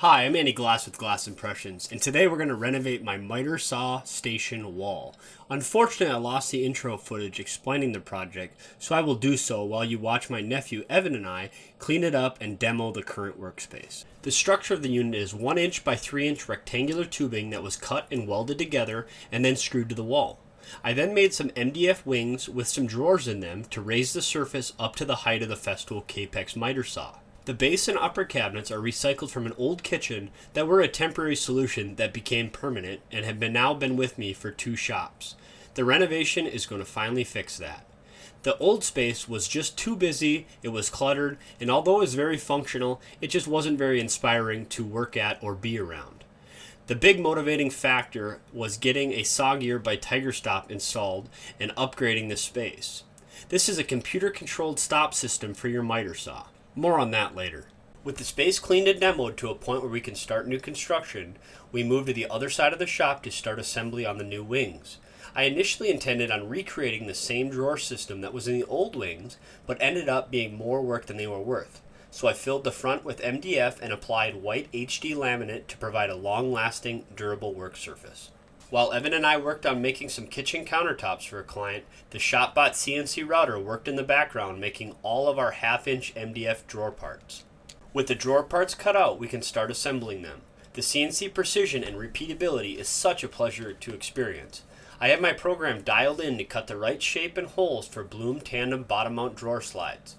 Hi, I'm Andy Glass with Glass Impressions, and today we're going to renovate my miter saw station wall. Unfortunately, I lost the intro footage explaining the project, so I will do so while you watch my nephew Evan and I clean it up and demo the current workspace. The structure of the unit is 1 inch by 3 inch rectangular tubing that was cut and welded together and then screwed to the wall. I then made some MDF wings with some drawers in them to raise the surface up to the height of the Festool Capex miter saw. The base and upper cabinets are recycled from an old kitchen that were a temporary solution that became permanent and have now been with me for 2 shops. The renovation is going to finally fix that. The old space was just too busy, it was cluttered, and although it was very functional, it just wasn't very inspiring to work at or be around. The big motivating factor was getting a SawGear by TigerStop installed and upgrading the space. This is a computer-controlled stop system for your miter saw. More on that later. With the space cleaned and demoed to a point where we can start new construction, we moved to the other side of the shop to start assembly on the new wings. I initially intended on recreating the same drawer system that was in the old wings, but ended up being more work than they were worth. So I filled the front with MDF and applied white HD laminate to provide a long-lasting, durable work surface. While Evan and I worked on making some kitchen countertops for a client, the ShopBot CNC router worked in the background making all of our 1/2 inch MDF drawer parts. With the drawer parts cut out, we can start assembling them. The CNC precision and repeatability is such a pleasure to experience. I have my program dialed in to cut the right shape and holes for Bloom tandem bottom mount drawer slides.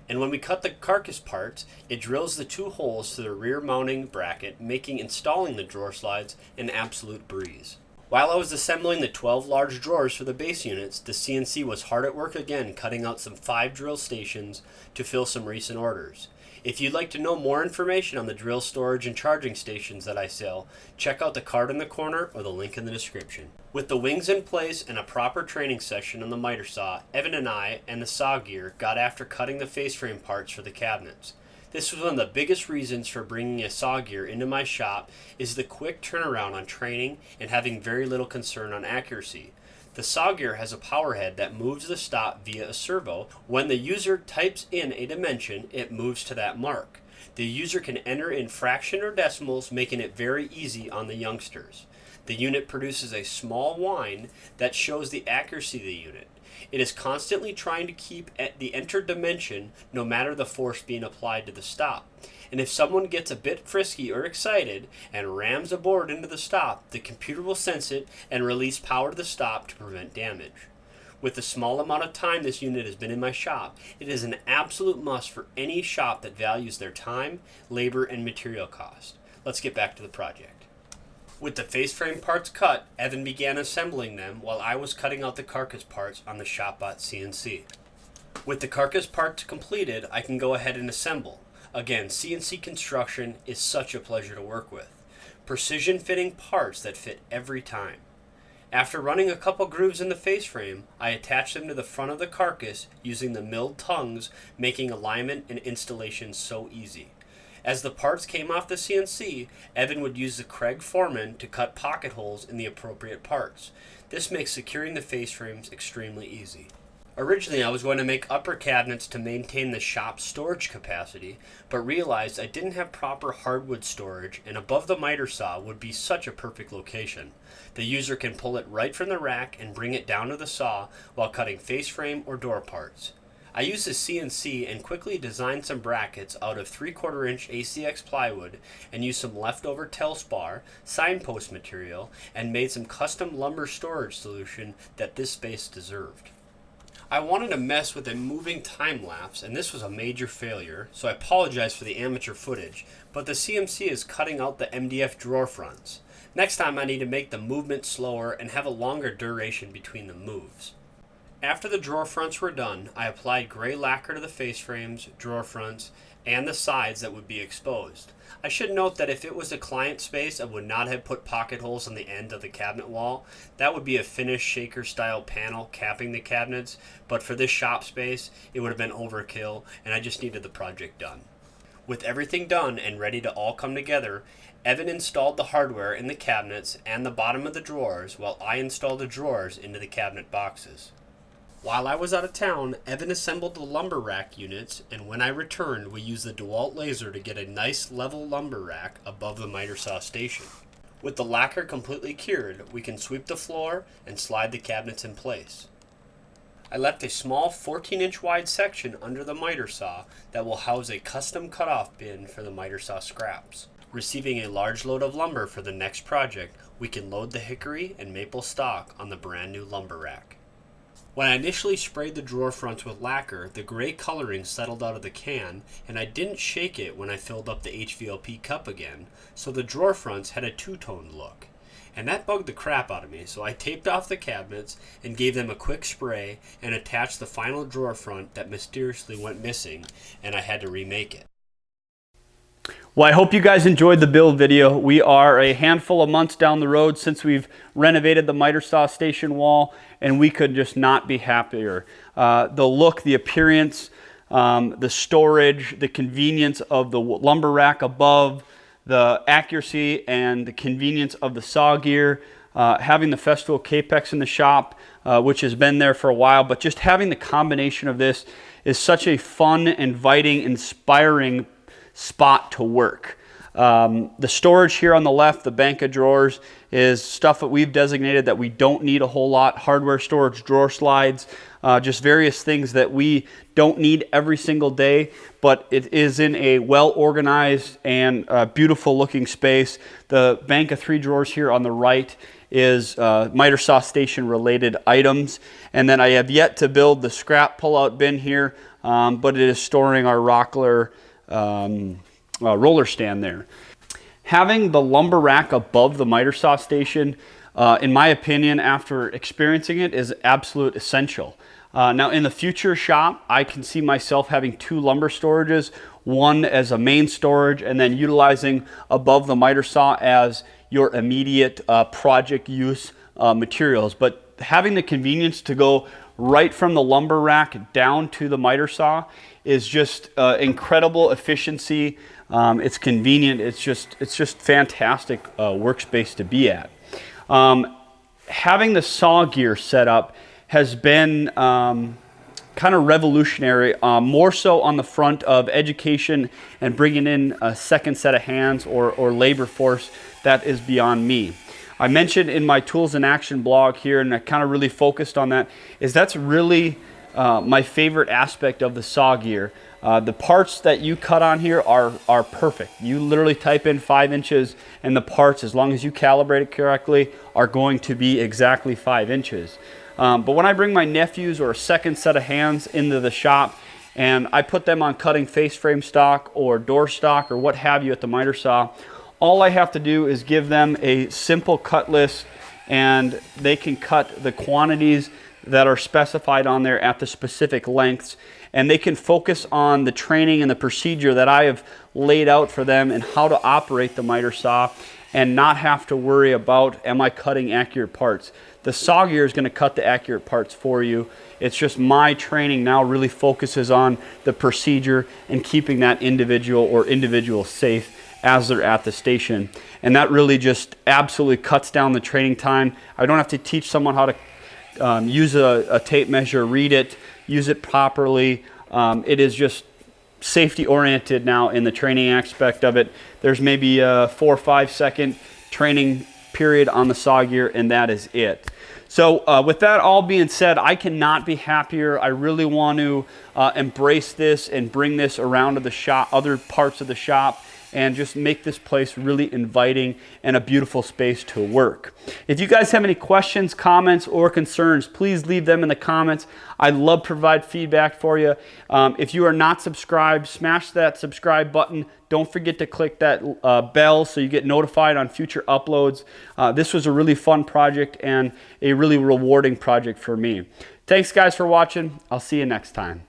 And when we cut the carcass parts, it drills the 2 holes to the rear mounting bracket, making installing the drawer slides an absolute breeze. While I was assembling the 12 large drawers for the base units, the CNC was hard at work again cutting out some 5 drill stations to fill some recent orders. If you'd like to know more information on the drill storage and charging stations that I sell, check out the card in the corner or the link in the description. With the wings in place and a proper training session on the miter saw, Evan and I and the SawGear got after cutting the face frame parts for the cabinets. This was one of the biggest reasons for bringing a SawGear into my shop is the quick turnaround on training and having very little concern on accuracy. The SawGear has a power head that moves the stop via a servo. When the user types in a dimension, it moves to that mark. The user can enter in fraction or decimals, making it very easy on the youngsters. The unit produces a small whine that shows the accuracy of the unit. It is constantly trying to keep at the entered dimension no matter the force being applied to the stop. And if someone gets a bit frisky or excited and rams a board into the stop, the computer will sense it and release power to the stop to prevent damage. With the small amount of time this unit has been in my shop, it is an absolute must for any shop that values their time, labor, and material cost. Let's get back to the project. With the face frame parts cut, Evan began assembling them while I was cutting out the carcass parts on the ShopBot CNC. With the carcass parts completed, I can go ahead and assemble. Again, CNC construction is such a pleasure to work with. Precision fitting parts that fit every time. After running a couple grooves in the face frame, I attached them to the front of the carcass using the milled tongues, making alignment and installation so easy. As the parts came off the CNC, Evan would use the Craig Foreman to cut pocket holes in the appropriate parts. This makes securing the face frames extremely easy. Originally, I was going to make upper cabinets to maintain the shop's storage capacity, but realized I didn't have proper hardwood storage, and above the miter saw would be such a perfect location. The user can pull it right from the rack and bring it down to the saw while cutting face frame or door parts. I used the CNC and quickly designed some brackets out of 3/4 inch ACX plywood and used some leftover Telspar signpost material and made some custom lumber storage solution that this space deserved. I wanted to mess with a moving time lapse, and this was a major failure, so I apologize for the amateur footage, but the CNC is cutting out the MDF drawer fronts. Next time I need to make the movement slower and have a longer duration between the moves. After the drawer fronts were done, I applied gray lacquer to the face frames, drawer fronts, and the sides that would be exposed. I should note that if it was a client space, I would not have put pocket holes on the end of the cabinet wall. That would be a finished shaker style panel capping the cabinets, but for this shop space, it would have been overkill, and I just needed the project done. With everything done and ready to all come together, Evan installed the hardware in the cabinets and the bottom of the drawers while I installed the drawers into the cabinet boxes. While I was out of town, Evan assembled the lumber rack units, and when I returned, we used the DeWalt laser to get a nice level lumber rack above the miter saw station. With the lacquer completely cured, we can sweep the floor and slide the cabinets in place. I left a small 14-inch wide section under the miter saw that will house a custom cutoff bin for the miter saw scraps. Receiving a large load of lumber for the next project, we can load the hickory and maple stock on the brand new lumber rack. When I initially sprayed the drawer fronts with lacquer, the gray coloring settled out of the can, and I didn't shake it when I filled up the HVLP cup again, so the drawer fronts had a two-toned look. And that bugged the crap out of me, so I taped off the cabinets and gave them a quick spray and attached the final drawer front that mysteriously went missing, and I had to remake it. Well, I hope you guys enjoyed the build video. We are a handful of months down the road since we've renovated the miter saw station wall, and we could just not be happier. The look, the appearance, the storage, the convenience of the lumber rack above, the accuracy and the convenience of the SawGear, having the Festool Capex in the shop, which has been there for a while, but just having the combination of this is such a fun, inviting, inspiring spot to work. The storage here on the left, the bank of drawers, is stuff that we've designated that we don't need a whole lot. Hardware storage, drawer slides, just various things that we don't need every single day, but it is in a well-organized and beautiful looking space. The bank of 3 drawers here on the right is miter saw station related items. And then I have yet to build the scrap pull-out bin here, but it is storing our Rockler roller stand there. Having the lumber rack above the miter saw station, in my opinion, after experiencing it, is absolute essential. Now in the future shop, I can see myself having 2 lumber storages, one as a main storage and then utilizing above the miter saw as your immediate project use materials. But having the convenience to go right from the lumber rack down to the miter saw is just incredible efficiency. It's convenient. It's just fantastic workspace to be at. Having the SawGear set up has been kind of revolutionary, more so on the front of education and bringing in a second set of hands or labor force that is beyond me. I mentioned in my Tools in Action blog here, and I kind of really focused on that, is that's really my favorite aspect of the SawGear. The parts that you cut on here are perfect. You literally type in 5 inches and the parts, as long as you calibrate it correctly, are going to be exactly 5 inches. But when I bring my nephews or a second set of hands into the shop and I put them on cutting face frame stock or door stock or what have you at the miter saw, all I have to do is give them a simple cut list and they can cut the quantities that are specified on there at the specific lengths, and they can focus on the training and the procedure that I have laid out for them and how to operate the miter saw and not have to worry about, am I cutting accurate parts? The SawGear is going to cut the accurate parts for you. It's just my training now really focuses on the procedure and keeping that individual or individuals safe as they're at the station. And that really just absolutely cuts down the training time. I don't have to teach someone how to use a tape measure, read it, use it properly. It is just safety oriented now in the training aspect of it. There's maybe a 4 or 5 second training period on the SawGear, and that is it. So with that all being said, I cannot be happier. I really want to embrace this and bring this around to the shop, other parts of the shop, and just make this place really inviting and a beautiful space to work. If you guys have any questions, comments, or concerns, please leave them in the comments. I'd love to provide feedback for you. If you are not subscribed, smash that subscribe button. Don't forget to click that bell so you get notified on future uploads. This was a really fun project and a really rewarding project for me. Thanks guys for watching. I'll see you next time.